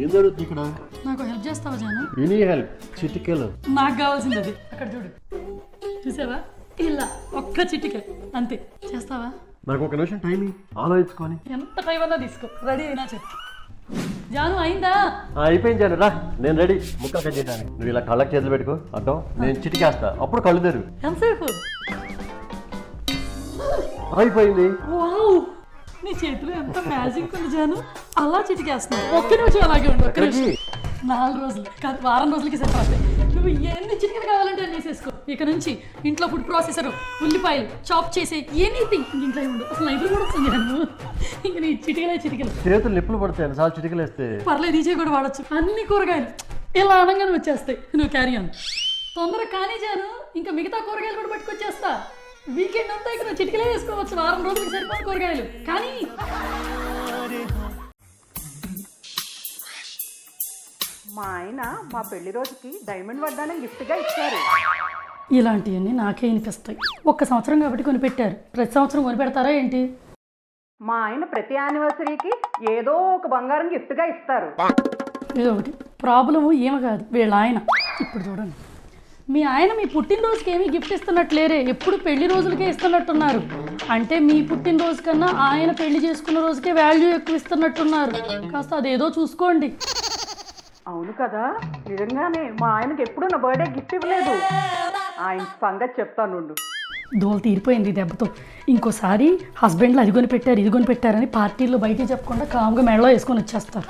ఏం జరుగుతుంది ఇక్కడ? నాకు హెల్ప్ చేస్తావా జాను? Any help? చిటికెలు నాకు కావాల్సింది అది. అక్కడ చూడు, చూసావా? ఇలా ఒక్క చిటికే అంతే. చేస్తావా? నాకు ఒక నిమిషం టైం ఆలోచించుకొని. ఎంత టైం అన్నా తీసుకో. రెడీ అయినా చెప్పు. జాను అయిందా? అయిపోయింది జాను, రా నేను రెడీ. ముక్కలు కట్ చేయడానికి నువ్వు ఇలా కళ్ళకి చేతులు పెట్టుకో అడ్డం, నేను చిటికేస్తా, అప్పుడు కళ్ళు తెరు. ఎంతసేపు? అయిపోయింది. వావ్, నీ చేతిలో ఎంత మ్యాజిక్ ఉంది జాను. అలా చిటికేస్తున్నావు. ఒక్క నిమిషం అలాగే ఉండు. ఒక్క నిమిషం. 4 రోజులు కాదు, వారం రోజులకి సరిపోతాయి. నువ్వు ఎన్ని చిటికలు కావాలంటే అన్ని వేసేసుకో. ఇక నుంచి ఇంట్లో ఫుడ్ ప్రాసెసర్, ఉల్లిపాయలు చాప్ చేసే ఎనీథింగ్ ఇంట్లో ఉండు. అసలు నైపులు కూడా వస్తుంది జాను. ఇంక నీ చిటికలు చేతులు నిప్పులు పడతాయి సార్ చిటికలు వేస్తే. పర్లేదు, ఈజీ కూడా వాడచ్చు. అన్ని కూరగాయలు ఇలా అనగానే వచ్చేస్తాయి. నువ్వు క్యారీ ఆన్. తొందరగా కానీ జాను, ఇంకా మిగతా కూరగాయలు కూడా పట్టుకొచ్చేస్తా. వీకెండ్ అంతా ఇక్కడ చిటికలే వేసుకోవచ్చు. వారం రోజులకి సరిపోయిన కూరగాయలు. కానీ మా ఆయన మా పెళ్లి రోజుకి డైమండ్ వడ్డానం గిఫ్ట్గా ఇచ్చారు. ఇలాంటివన్నీ నాకే అనిపిస్తాయి. ఒక్క సంవత్సరం కాబట్టి కొనిపెట్టారు. ప్రతి సంవత్సరం కొనిపెడతారా ఏంటి? మా ఆయన ప్రతి యానివర్సరీకి ఏదో ఒక బంగారం గిఫ్ట్గా ఇస్తారు. ఇది ఒకటి ప్రాబ్లము. ఏమో కాదు వీళ్ళ ఆయన. ఇప్పుడు చూడండి, మీ ఆయన మీ పుట్టినరోజుకి ఏమీ గిఫ్ట్ ఇస్తున్నట్లేరే, ఎప్పుడు పెళ్లి రోజులకే ఇస్తున్నట్టున్నారు. అంటే మీ పుట్టినరోజు కన్నా ఆయన పెళ్లి చేసుకున్న రోజుకే వాల్యూ ఎక్కువ ఇస్తున్నట్టున్నారు. కాస్త అదేదో చూసుకోండి. అవును కదా, నిజంగానే మా ఆయనకి ఎప్పుడు నా బర్త్డే గిఫ్ట్ ఇవ్వలేదు. ఆయన సంగతి చెప్తాను. దోలు తీరిపోయింది దెబ్బతో. ఇంకోసారి హస్బెండ్లు అది కొని పెట్టారు ఇది కొని పెట్టారని పార్టీల్లో బయటికి చెప్పకుండా కామ్గా మెడలో వేసుకొని వచ్చేస్తారు.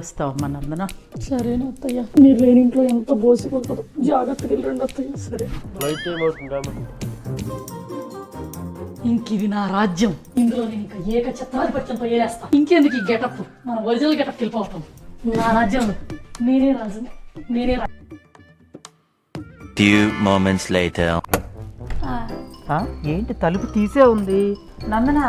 వస్తావమ్మా నందన. సరేనా అత్తయ్య, మీరు లేని ఇంట్లో ఎంత బోసిపోతుందో జాగ్రత్తగా వెళ్ళండి అత్తయ్య. సరే, ఇంక ఇది నా రాజ్యం. ఇందులో నేను ఇంకా ఏక ఛత్రాధిపత్యంతో ఏలేస్తా. ఇంకెందుకు ఈ గెటప్? మన ఒరిజినల్ గెటప్ వెళ్ళిపోతాం. నా రాజ్యంలో నేనే రాజు, నేనే రాజు. Few moments later. ఏంటి తలుపు తీసే ఉంది నందన?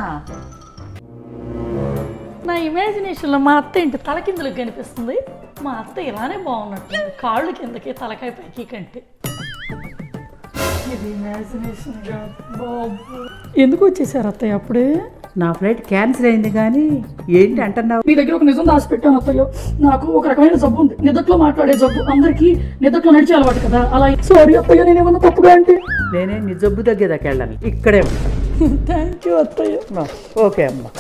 నా ఇమాజినేషన్లో మా అత్త ఏంటి తలకిందులకు కనిపిస్తుంది. మా అత్త ఇలానే బాగున్నట్టుంది, కాళ్ళు కిందకి తలకాయ పైకి కంటే. ఇది ఇమాజినేషన్ కాదు బాబు. ఎందుకు వచ్చేసారు అత్తయ్య అప్పుడే? నా ఫ్లైట్ క్యాన్సిల్ అయింది. కానీ ఏంటి అంటున్నావు? మీ దగ్గర ఒక నిజం దాచిపెట్టాను అత్తయ్య. నాకు ఒక రకమైన జబ్బు ఉంది, నిద్రలో మాట్లాడే జబ్బు. అందరికీ నిద్రలో నడిచే అలవాటు కదా, అలా. సారీ అత్తయ్య, నేనేమన్నా తప్పుగా అంటే. నేనే నీ జబ్బు తగ్గేదాకా వెళ్ళాలి. ఇక్కడే థ్యాంక్ యూ అత్తయ్య. ఓకే అమ్మా.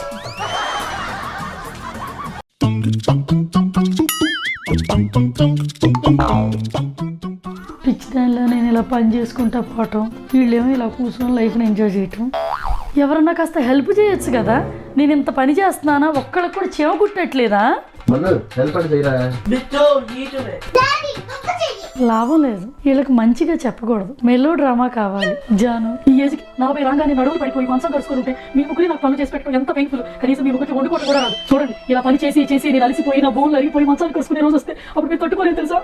పిచ్చి దానిలో నేను ఇలా పని చేసుకుంటా పోవటం, వీళ్ళేమో ఇలా కూర్చొని లైఫ్ని ఎంజాయ్ చేయటం. ఎవరన్నా కాస్త హెల్ప్ చేయొచ్చు కదా. నేను ఇంత పని చేస్తున్నానా, ఒక్కళ్ళకి కూడా చెవ కుట్టినట్లేదా? లాభం లేదు, వీళ్ళకి మంచిగా చెప్పకూడదు, మెలో డ్రామా కావాలి. జాను, ఈ ఏజ్కి 40 రంగాన్ని నడువులు పడిపోయి మంచం కలుసుకొని ఉంటే మీ ముగ్గురి నాకు పనులు చేసి పెట్టడం ఎంత పెయిన్ఫుల్. కనీసం మీ ముగ్గురికి వండుకోవడం కూడా రాదు. చూడండి, ఇలా పని చేసి చేసి నేను అలసిపోయి నా బోన్లు అరిగిపోయి మంచాలు కలుసుకునే రోజు వస్తే అప్పుడు మీరు తట్టుకోలేదు తెలుసా?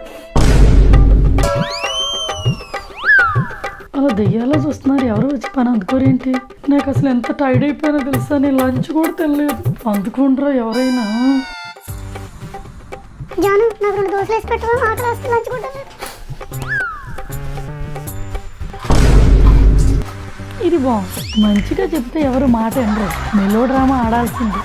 అలా దెయ్యాలో చూస్తున్నారు, ఎవరు వచ్చి పని అందుకోరేంటి? నాకు అసలు ఎంత టైర్డ్ అయిపోయినా తెలుసా? నేను లంచ్ కూడా తినలేదు. అందుకుంటారా ఎవరైనా? జాను, నాకు 2 దోశలు వేసి పెట్టు. ఆకలి వేస్తే లంచ్ కూడా ఇది బాగుంది. మంచిగా చెప్తే ఎవరు మాట వినరు, మెలో డ్రామా ఆడాల్సింది.